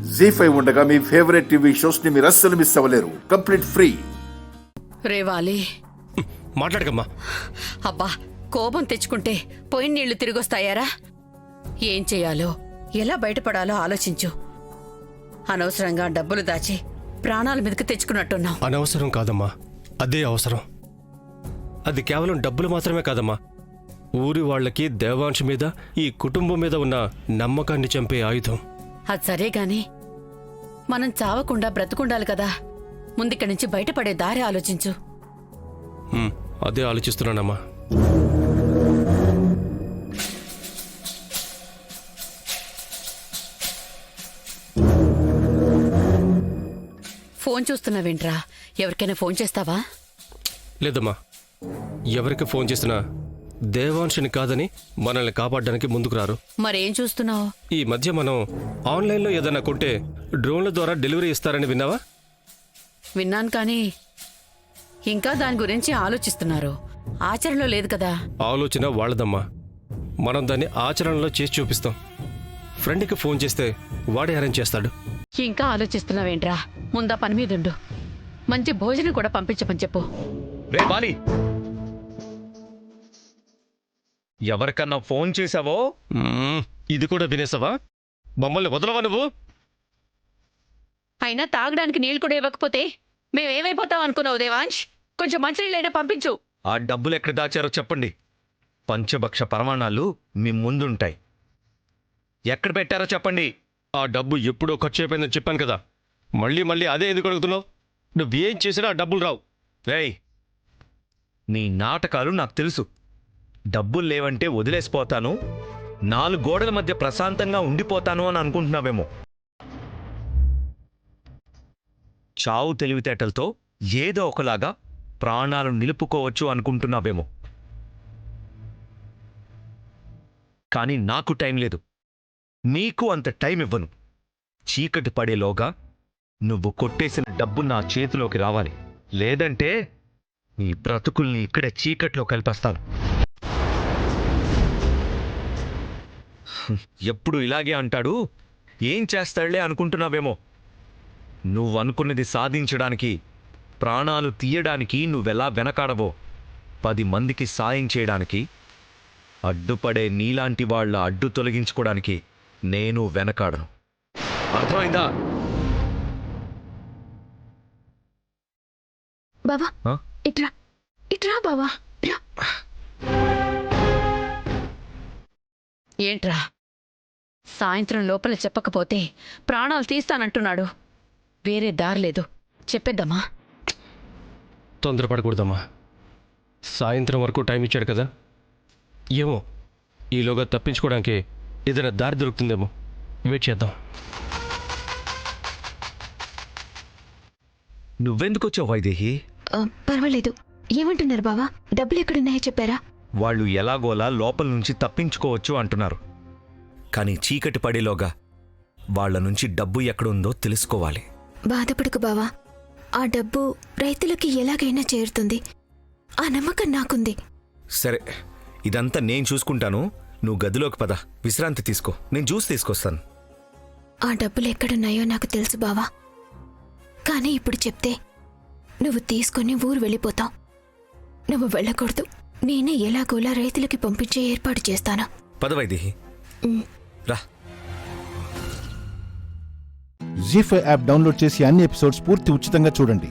జీ5 ఉండగా మీ favourite TV shows ని మీరు అస్సలు మిస్ అవ్వలేరు. Complete free. రేవాలి మాట్లాడకమ్మా. అబ్బా, కోపం తెచ్చుకుంటే పోయిన నీళ్లు తిరిగొస్తాయారా? ఏం చెయ్యాలో, ఎలా బయటపడాలో ఆలోచించు. అనవసరంగా డబ్బులు దాచి ప్రాణాల మీదకి తెచ్చుకున్నట్టున్నావు. అనవసరం కాదమ్మా, అదే అవసరం. అది కేవలం డబ్బులు మాత్రమే కాదమ్మా, ఊరి వాళ్ళకి దేవాంశ్ మీద, ఈ కుటుంబం మీద ఉన్న నమ్మకాన్ని చంపే ఆయుధం. అది సరే గాని మనం చావకుండా బ్రతుకుండాలి కదా. ముందిక్కడి నుంచి బయటపడే దారి ఆలోచించు. అదే ఆలోచిస్తున్నానమ్మా. ఫోన్ చూస్తున్నావేంట్రా? ఎవరికైనా ఫోన్ చేస్తావా? లేదమ్మా, ఎవరికి ఫోన్ చేసినా దేవాంశని కాదని మనల్ని కాపాడడానికి ముందుకు రారు. మరేం చూస్తున్నావు? ఈ మధ్య మనం ఆన్లైన్లో ఏదైనా కొంటే డ్రోన్ల ద్వారా డెలివరీ ఇస్తారని విన్నావా? విన్నాను, కానీ ఇంకా దాని గురించి ఆలోచిస్తున్నారు. ఆచరణలో లేదు కదా. ఆలోచన వాళ్ళదమ్మా, మనం దాన్ని ఆచరణలో చేసి చూపిస్తాం. ఫ్రెండ్కి ఫోన్ చేస్తే వాడే అరేంజ్ చేస్తాడు. ఇంకా ఆలోచిస్తున్నావేంట్రా? ముందా పని మీదుండు. మంచి భోజనం కూడా పంపించమని చెప్పు. రే బాలి, ఎవరికన్నా ఫోన్ చేసావో? ఇది కూడా వినేసావా? మమ్మల్ని వదలవా నువ్వు? అయినా తాగడానికి నీళ్లు కూడా ఇవ్వకపోతే మేమేమైపోతాం అనుకున్నావు దేవాంశ్? కొంచెం మంచినీళ్ళైనా పంపించు. ఆ డబ్బులు ఎక్కడ దాచారో చెప్పండి. పంచభక్ష పరమాణాలు మీ ముందుంటాయి. ఎక్కడ పెట్టారో చెప్పండి. ఆ డబ్బు ఎప్పుడో ఖర్చు అయిపోయిందని చెప్పాను కదా, మళ్ళీ మళ్ళీ అదే ఎందుకు అడుగుతున్నావు? నువ్వేం చేసినా ఆ డబ్బులు రావు. రేయ్, నీ నాటకాలు నాకు తెలుసు. డబ్బులు లేవంటే వదిలేసిపోతాను, 4 గోడల మధ్య ప్రశాంతంగా ఉండిపోతాను అని అనుకుంటున్నావేమో. చావు తెలివితేటలతో ఏదో ఒకలాగా ప్రాణాలు నిలుపుకోవచ్చు అనుకుంటున్నావేమో. కానీ నాకు టైం లేదు, నీకు అంత టైం ఇవ్వను. చీకటి పడేలోగా నువ్వు కొట్టేసిన డబ్బు నా చేతిలోకి రావాలి. లేదంటే నీ బ్రతుకుల్ని ఇక్కడే చీకట్లో కలిపేస్తాను. ఎప్పుడు ఇలాగే అంటాడు, ఏం చేస్తాడులే అనుకుంటున్నావేమో. నువ్వు అనుకున్నది సాధించడానికి, ప్రాణాలు తీయడానికి నువ్వెలా వెనకాడవో, 10 మందికి సాయం చేయడానికి, అడ్డుపడే నీలాంటి వాళ్ళ అడ్డు తొలగించుకోవడానికి నేను వెనకాడను. అర్థమైందా? బావా, ఇట్రా ఇట్రా బావా. ఏంట్రా, సాయంత్రం లోపల చెప్పకపోతే ప్రాణాలు తీస్తానంటున్నాడు. వేరే దారి లేదు, చెప్పేద్దామా? తొందరపడకూడదమ్మా, సాయంత్రం వరకు టైం ఇచ్చాడు కదా. ఏమో, ఈలోగా తప్పించుకోవడానికి ఏదైనా దారి దొరుకుతుందేమో. వెయిట్ చేద్దాం. నువ్వెందుకు వచ్చావు వైదేహి? పర్వాలేదు. ఏమంటున్నారు బావా? డబ్బులు ఎక్కడున్నాయో చెప్పారా? వాళ్ళు ఎలాగోలా లోపల నుంచి తప్పించుకోవచ్చు అంటున్నారు. కానీ చీకటి పడేలోగా వాళ్ల నుంచి డబ్బు ఎక్కడుందో తెలుసుకోవాలి. బాధపడకు బావా, ఆ డబ్బు రైతులకి ఎలాగైనా చేరుతుంది. ఆ నమ్మకం నాకుంది. సరే, ఇదంతా నేను చూసుకుంటాను. నువ్వు గదిలోకి పద, విశ్రాంతి తీసుకో. నేను జ్యూస్ తీసుకొస్తాను. ఆ డబ్బులు ఎక్కడున్నాయో నాకు తెలుసు బావా, కానీ ఇప్పుడు చెప్తే నువ్వు తీసుకొని ఊరు వెళ్ళిపోతావు. నువ్వు వెళ్ళకూడదు. నేనే ఎలాగోలా రైతులకి పంపించే ఏర్పాటు చేస్తాను. పద వైదేహి, రా. జీ5 యాప్ డౌన్లోడ్ చేసి అన్ని ఎపిసోడ్స్ పూర్తి ఉచితంగా చూడండి.